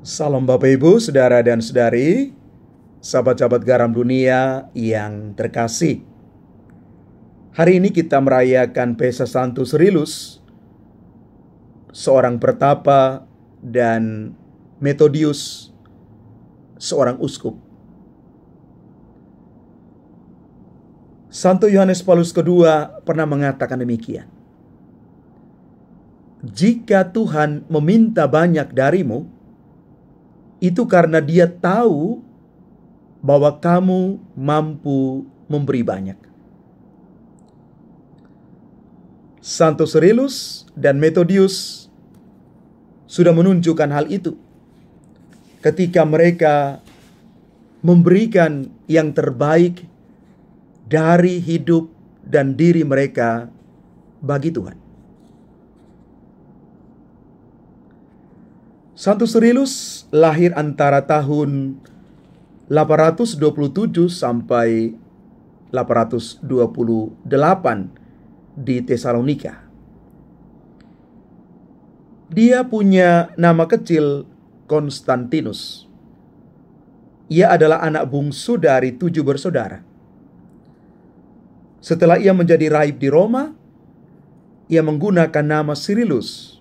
Salam Bapak Ibu, Saudara dan Saudari, sahabat-sahabat garam dunia yang terkasih. Hari ini kita merayakan Pesta Santo Cyrillus, seorang pertapa, dan Methodius, seorang uskup. Santo Yohanes Paulus II pernah mengatakan demikian. Jika Tuhan meminta banyak darimu, itu karena Dia tahu bahwa kamu mampu memberi banyak. Santo Cyrillus dan Methodius sudah menunjukkan hal itu ketika mereka memberikan yang terbaik dari hidup dan diri mereka bagi Tuhan. Santo Cyrillus lahir antara tahun 827 sampai 828 di Tesalonika. Dia punya nama kecil Konstantinus. Ia adalah anak bungsu dari 7 bersaudara. Setelah ia menjadi rahib di Roma, ia menggunakan nama Cyrillus.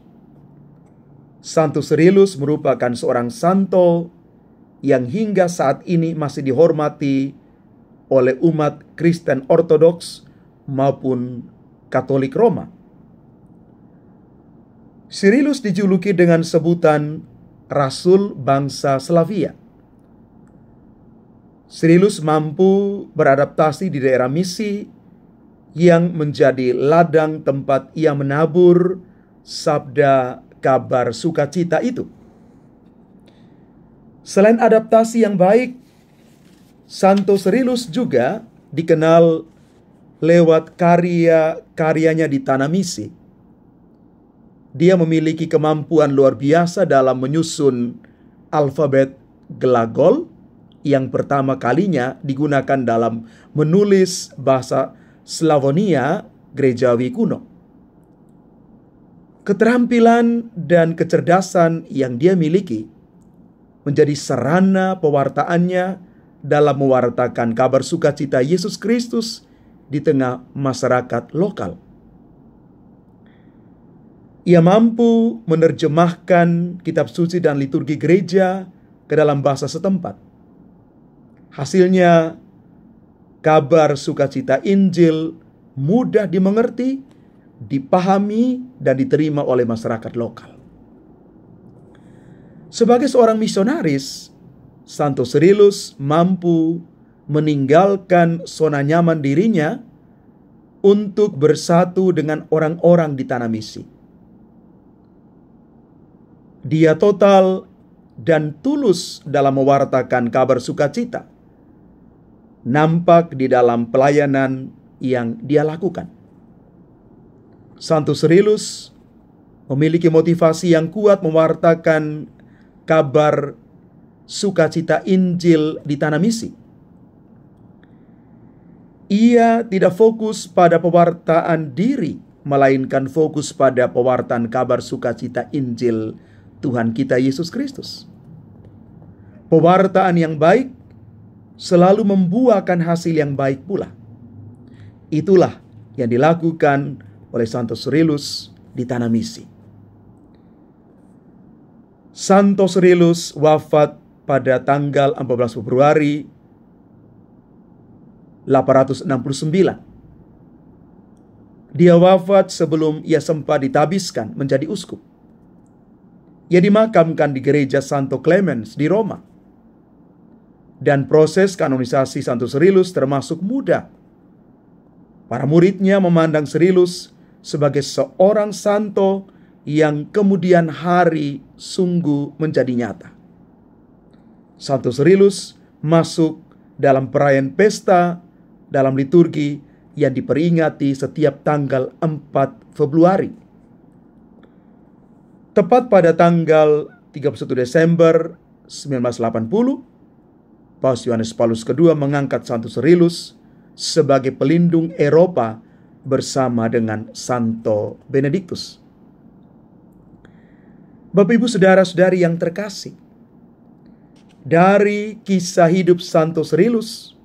Santo Cyrillus merupakan seorang santo yang hingga saat ini masih dihormati oleh umat Kristen Ortodoks maupun Katolik Roma. Cyrillus dijuluki dengan sebutan Rasul bangsa Slavia. Cyrillus mampu beradaptasi di daerah misi yang menjadi ladang tempat ia menabur sabda kabar sukacita itu. Selain adaptasi yang baik, Santo Cyrillus juga dikenal lewat karya-karyanya di tanah misi. Dia memiliki kemampuan luar biasa dalam menyusun alfabet Glagol yang pertama kalinya digunakan dalam menulis bahasa Slavonia gerejawi kuno. Keterampilan dan kecerdasan yang dia miliki menjadi sarana pewartaannya dalam mewartakan kabar sukacita Yesus Kristus di tengah masyarakat lokal. Ia mampu menerjemahkan kitab suci dan liturgi gereja ke dalam bahasa setempat. Hasilnya, kabar sukacita Injil mudah dimengerti, dipahami, dan diterima oleh masyarakat lokal. Sebagai seorang misionaris, Santo Cyrillus mampu meninggalkan zona nyaman dirinya untuk bersatu dengan orang-orang di tanah misi. Dia total dan tulus dalam mewartakan kabar sukacita, nampak di dalam pelayanan yang dia lakukan. Santo Cyrillus memiliki motivasi yang kuat mewartakan kabar sukacita Injil di tanah misi. Ia tidak fokus pada pewartaan diri, melainkan fokus pada pewartaan kabar sukacita Injil Tuhan kita Yesus Kristus. Pewartaan yang baik selalu membuahkan hasil yang baik pula. Itulah yang dilakukan oleh Santo Cyrillus di tanah misi. Santo Cyrillus wafat pada tanggal 14 Februari 869. Dia wafat sebelum ia sempat ditabiskan menjadi uskup. Ia dimakamkan di gereja Santo Clemens di Roma. Dan proses kanonisasi Santo Cyrillus termasuk mudah. Para muridnya memandang Cyrillus sebagai seorang santo yang kemudian hari sungguh menjadi nyata. Santo Cyrillus masuk dalam perayaan pesta dalam liturgi yang diperingati setiap tanggal 4 Februari. Tepat pada tanggal 31 Desember 1980, Paus Yohanes Paulus II mengangkat Santo Cyrillus sebagai pelindung Eropa bersama dengan Santo Benediktus. Bapak Ibu saudara-saudari yang terkasih, Dari kisah hidup Santo Cyrillus,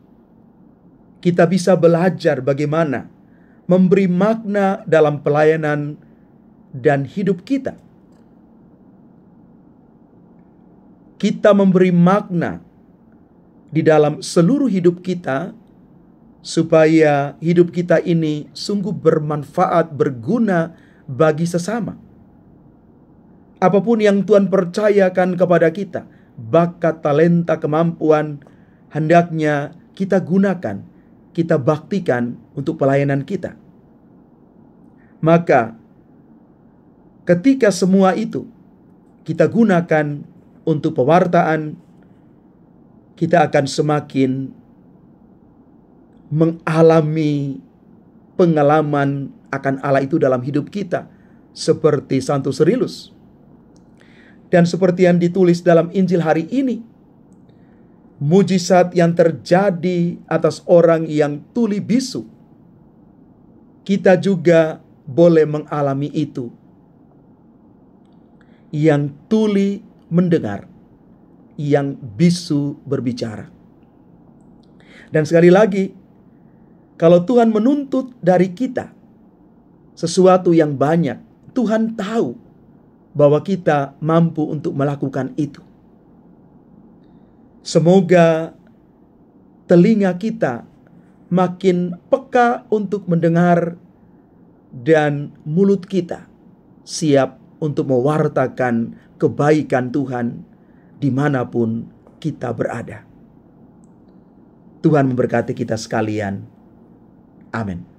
kita bisa belajar bagaimana memberi makna dalam pelayanan dan hidup kita. Kita memberi makna di dalam seluruh hidup kita, supaya hidup kita ini sungguh bermanfaat, berguna bagi sesama. Apapun yang Tuhan percayakan kepada kita, bakat, talenta, kemampuan, hendaknya kita gunakan, kita baktikan untuk pelayanan kita. Maka ketika semua itu kita gunakan untuk pewartaan, kita akan semakin mengalami pengalaman akan Allah itu dalam hidup kita, seperti Santo Cyrillus. Dan seperti yang ditulis dalam Injil hari ini, mujizat yang terjadi atas orang yang tuli bisu, kita juga boleh mengalami itu. Yang tuli mendengar, yang bisu berbicara. Dan sekali lagi, kalau Tuhan menuntut dari kita sesuatu yang banyak, Tuhan tahu bahwa kita mampu untuk melakukan itu. Semoga telinga kita makin peka untuk mendengar, dan mulut kita siap untuk mewartakan kebaikan Tuhan dimanapun kita berada. Tuhan memberkati kita sekalian. Amin.